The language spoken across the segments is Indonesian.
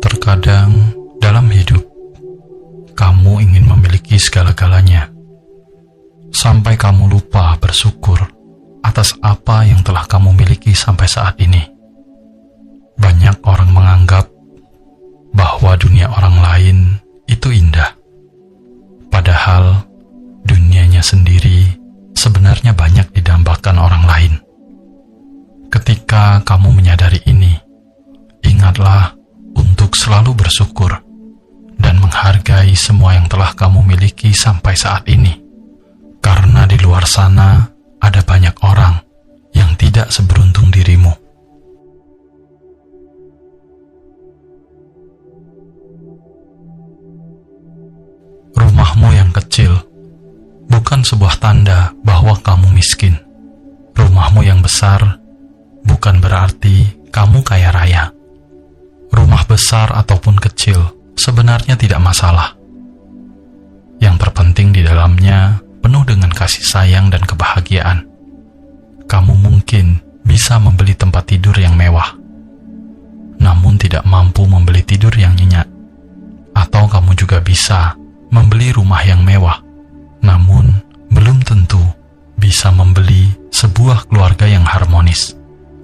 Terkadang dalam hidup, kamu ingin memiliki segala-galanya, sampai kamu lupa bersyukur atas apa yang telah kamu miliki sampai saat ini. Banyak orang menganggap bahwa dunia orang lain itu indah, padahal dunianya sendiri sebenarnya banyak didambakan orang lain. Ketika kamu menyadari ini, ingatlah untuk selalu bersyukur dan menghargai semua yang telah kamu miliki sampai saat ini. Karena di luar sana ada banyak orang yang tidak seberuntung dirimu. Rumahmu yang kecil bukan sebuah tanda bahwa kamu miskin. Rumahmu yang besar bukan berarti kamu kaya raya. Rumah besar ataupun kecil sebenarnya tidak masalah. Yang terpenting di dalamnya penuh dengan kasih sayang dan kebahagiaan. Kamu mungkin bisa membeli tempat tidur yang mewah, namun tidak mampu membeli tidur yang nyenyak. Atau kamu juga bisa membeli rumah yang mewah, namun belum tentu bisa membeli sebuah keluarga yang harmonis.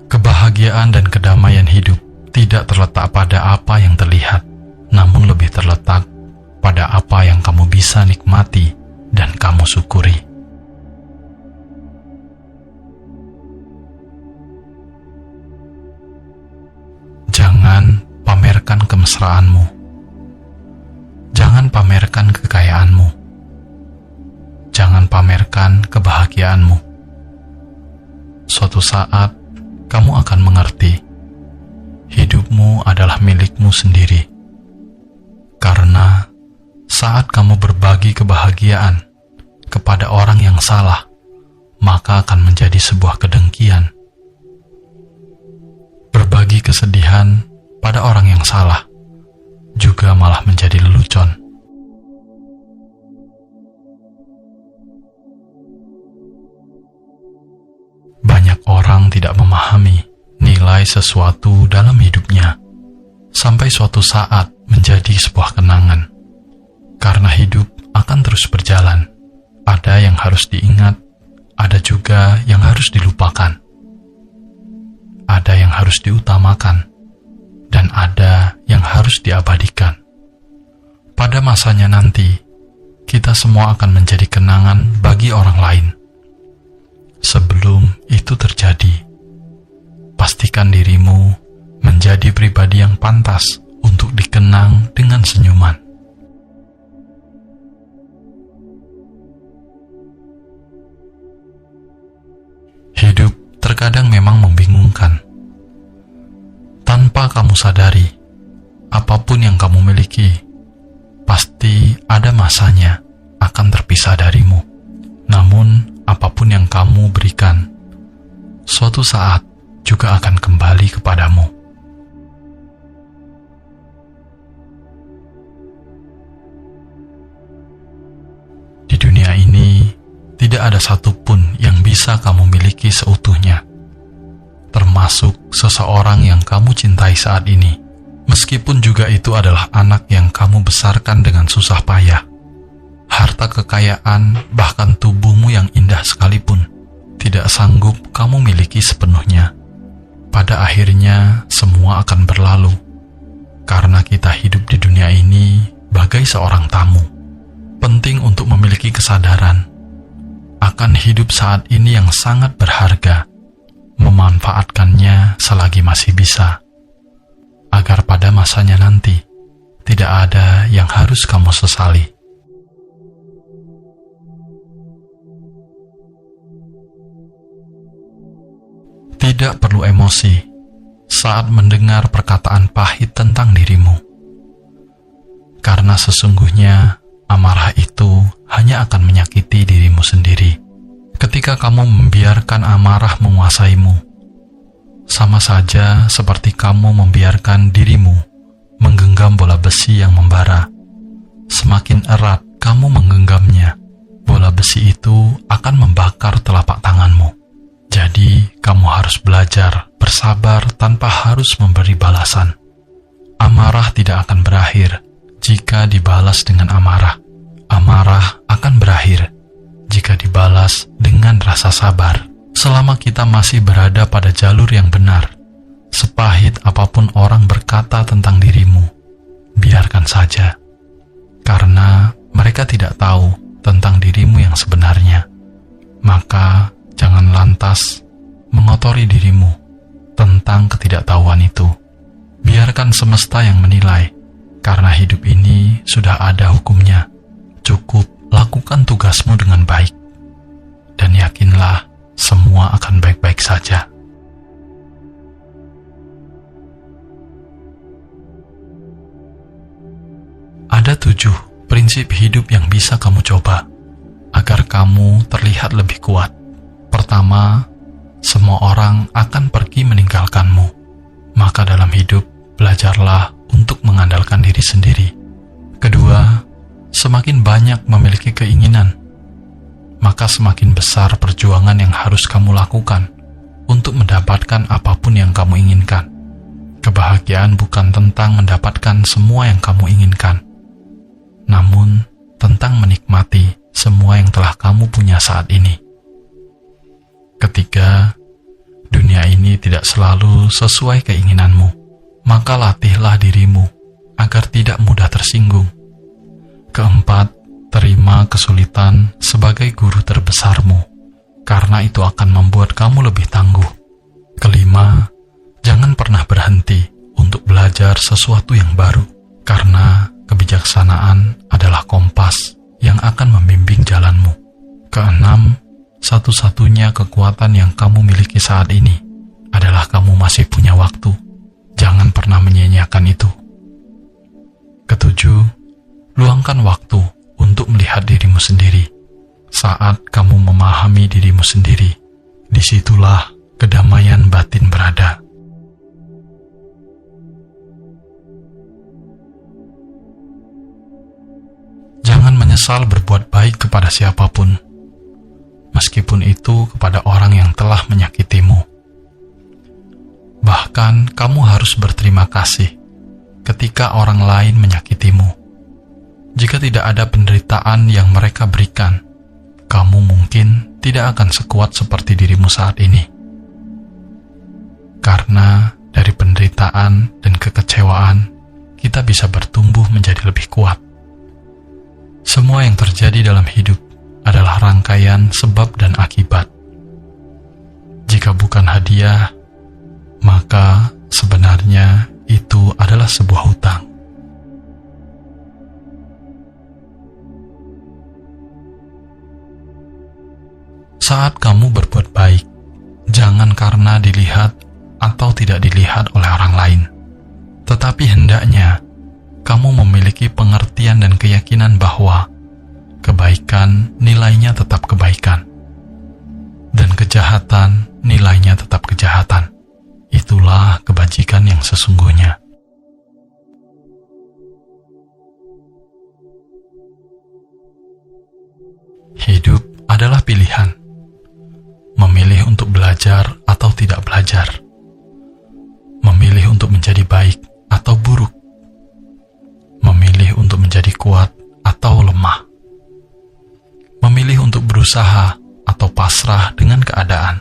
Kebahagiaan dan kedamaian hidup tidak terletak pada apa yang terlihat, namun lebih terletak pada apa yang kamu bisa nikmati dan kamu syukuri. Jangan pamerkan kemesraanmu. Jangan pamerkan kekayaanmu. Jangan pamerkan kebahagiaanmu. Suatu saat, kamu akan mengerti, hidupmu adalah milikmu sendiri. Karena saat kamu berbagi kebahagiaan kepada orang yang salah, maka akan menjadi sebuah kedengkian. Berbagi kesedihan pada orang yang salah juga malah menjadi lelucon. Banyak orang tidak memahami nilai sesuatu dalam hidupnya, sampai suatu saat menjadi sebuah kenangan. Karena hidup akan terus berjalan, ada yang harus diingat, ada juga yang harus dilupakan. Ada yang harus diutamakan, dan ada yang harus diabadikan. Pada masanya nanti, kita semua akan menjadi kenangan bagi orang lain. Sebelum itu terjadi, pastikan dirimu menjadi pribadi yang pantas untuk dikenang dengan senyuman. Hidup terkadang memang membingungkan. Tanpa kamu sadari, apapun yang kamu miliki pasti ada masanya akan terpisah darimu. Namun, apapun yang kamu berikan, suatu saat juga akan kembali kepadamu. Di dunia ini, tidak ada satupun yang bisa kamu miliki seutuhnya, termasuk seseorang yang kamu cintai saat ini, meskipun juga itu adalah anak yang kamu besarkan dengan susah payah. Harta kekayaan, bahkan tubuhmu yang indah sekalipun, tidak sanggup kamu miliki sepenuhnya. Pada akhirnya, semua akan berlalu, karena kita hidup di dunia ini bagai seorang tamu. Penting untuk memiliki kesadaran akan hidup saat ini yang sangat berharga, memanfaatkannya selagi masih bisa, agar pada masanya nanti tidak ada yang harus kamu sesali. Tidak perlu emosi saat mendengar perkataan pahit tentang dirimu, karena sesungguhnya amarah itu hanya akan menyakiti dirimu sendiri. Ketika kamu membiarkan amarah menguasaimu, sama saja seperti kamu membiarkan dirimu menggenggam bola besi yang membara. Semakin erat kamu menggenggamnya, bola besi itu akan membakar telapak tanganmu. Jadi, kamu harus belajar bersabar tanpa harus memberi balasan. Amarah tidak akan berakhir jika dibalas dengan amarah. Amarah akan berakhir jika dibalas dengan rasa sabar. Selama kita masih berada pada jalur yang benar, sepahit apapun orang berkata tentang dirimu, biarkan saja. Karena mereka tidak tahu tentang dirimu yang sebenarnya. Maka jangan lantas mengotori dirimu tentang ketidaktahuan itu. Biarkan semesta yang menilai, karena hidup ini sudah ada hukumnya. Cukup lakukan tugasmu dengan baik, dan yakinlah semua akan baik-baik saja. Ada 7 prinsip hidup yang bisa kamu coba agar kamu terlihat lebih kuat. Pertama, semua orang akan pergi meninggalkanmu. Maka dalam hidup, belajarlah untuk mengandalkan diri sendiri. Kedua, semakin banyak memiliki keinginan, maka semakin besar perjuangan yang harus kamu lakukan untuk mendapatkan apapun yang kamu inginkan. Kebahagiaan bukan tentang mendapatkan semua yang kamu inginkan, namun tentang menikmati semua yang telah kamu punya saat ini. Ketiga, dunia ini tidak selalu sesuai keinginanmu, maka latihlah dirimu agar tidak mudah tersinggung. Keempat, terima kesulitan sebagai guru terbesarmu, karena itu akan membuat kamu lebih tangguh. Kelima, jangan pernah berhenti untuk belajar sesuatu yang baru, karena kebijaksanaan adalah kompas yang akan membimbing jalanmu. Keenam, satu-satunya kekuatan yang kamu miliki saat ini adalah kamu masih punya waktu. Jangan pernah menyia-nyiakan itu. Ketujuh, luangkan waktu untuk melihat dirimu sendiri. Saat kamu memahami dirimu sendiri, disitulah kedamaian batin berada. Jangan menyesal berbuat baik kepada siapapun, meskipun itu kepada orang yang telah menyakitimu. Bahkan kamu harus berterima kasih ketika orang lain menyakitimu. Jika tidak ada penderitaan yang mereka berikan, kamu mungkin tidak akan sekuat seperti dirimu saat ini. Karena dari penderitaan dan kekecewaan, kita bisa bertumbuh menjadi lebih kuat. Semua yang terjadi dalam hidup adalah rangkaian sebab dan akibat. Jika bukan hadiah, maka sebenarnya itu adalah sebuah hutang. Saat kamu berbuat baik, jangan karena dilihat atau tidak dilihat oleh orang lain, tetapi hendaknya kamu memiliki pengertian dan keyakinan bahwa kebaikan nilainya tetap kebaikan, dan kejahatan nilainya tetap kejahatan. Itulah kebajikan yang sesungguhnya. Hidup adalah pilihan. Memilih untuk belajar atau tidak belajar. Memilih untuk menjadi baik atau buruk. Memilih untuk menjadi kuat atau lemah. Memilih untuk berusaha atau pasrah dengan keadaan.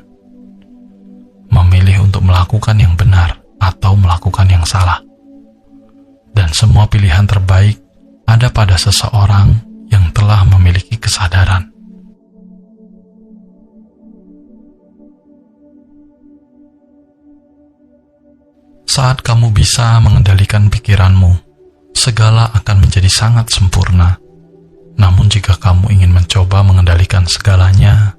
Memilih untuk melakukan yang benar atau melakukan yang salah. Dan semua pilihan terbaik ada pada seseorang yang telah memiliki kesadaran. Saat kamu bisa mengendalikan pikiranmu, segala akan menjadi sangat sempurna. Namun jika kamu ingin mencoba mengendalikan segalanya,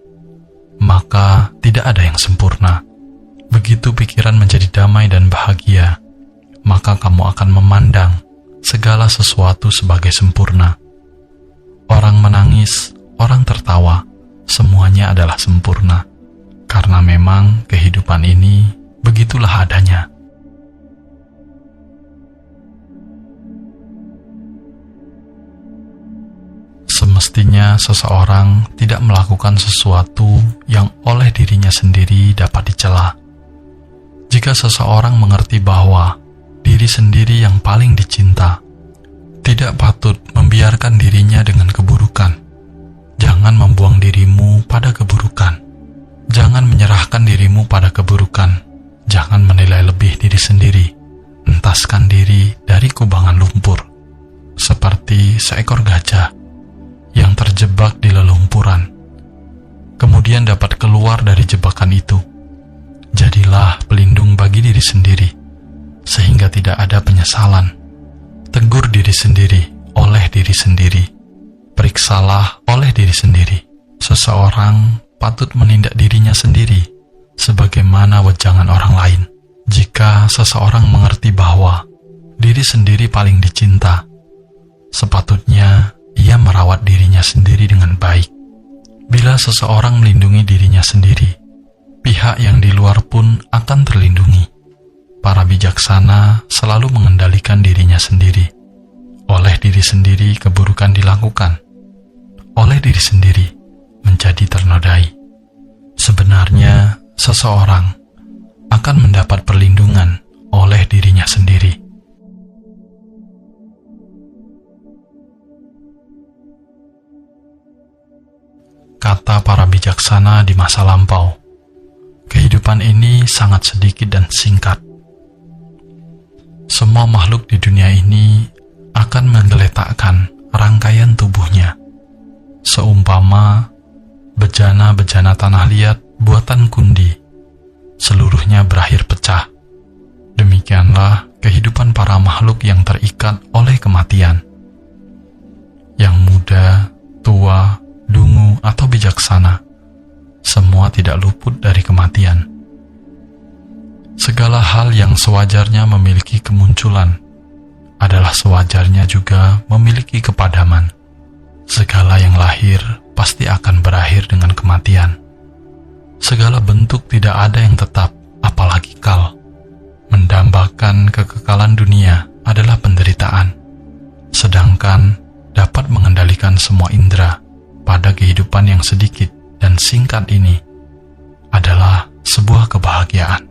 maka tidak ada yang sempurna. Begitu pikiran menjadi damai dan bahagia, maka kamu akan memandang segala sesuatu sebagai sempurna. Orang menangis, orang tertawa, semuanya adalah sempurna. Karena memang kehidupan ini begitulah adanya. Semestinya seseorang tidak melakukan sesuatu yang oleh dirinya sendiri dapat dicela. Jika seseorang mengerti bahwa diri sendiri yang paling dicinta, tidak patut membiarkan dirinya dengan keburukan. Jangan membuang dirimu pada keburukan. Jangan menyerahkan dirimu pada keburukan. Jangan menilai lebih diri sendiri. Entaskan diri dari kubangan lumpur, seperti seekor gajah yang terjebak di lelumpuran, kemudian dapat keluar dari jebakan itu. Jadilah pelindung bagi diri sendiri, sehingga tidak ada penyesalan. Tegur diri sendiri oleh diri sendiri. Periksalah oleh diri sendiri. Seseorang patut menindak dirinya sendiri, sebagaimana wejangan orang lain. Jika seseorang mengerti bahwa diri sendiri paling dicinta, sepatutnya ia merawat dirinya sendiri dengan baik. Bila seseorang melindungi dirinya sendiri, pihak yang di luar pun akan terlindungi. Para bijaksana selalu mengendalikan dirinya sendiri. Oleh diri sendiri keburukan dilakukan. Oleh diri sendiri menjadi ternodai. Sebenarnya seseorang akan mendapat perlindungan oleh dirinya sendiri. Kata para bijaksana di masa lampau, kehidupan ini sangat sedikit dan singkat. Semua makhluk di dunia ini akan menggeletakkan rangkaian tubuhnya, seumpama bejana-bejana tanah liat buatan kundi, seluruhnya berakhir pecah. Demikianlah kehidupan para makhluk yang terikat oleh kematian. Yang muda, tua, dungu, atau bijaksana, semua tidak luput dari kematian. Segala hal yang sewajarnya memiliki kemunculan adalah sewajarnya juga memiliki kepadaman. Segala yang lahir pasti akan berakhir dengan kematian. Segala bentuk tidak ada yang tetap, apalagi kal. Mendambakan kekekalan dunia adalah penderitaan, sedangkan dapat mengendalikan semua indera pada kehidupan yang sedikit dan singkat ini adalah sebuah kebahagiaan.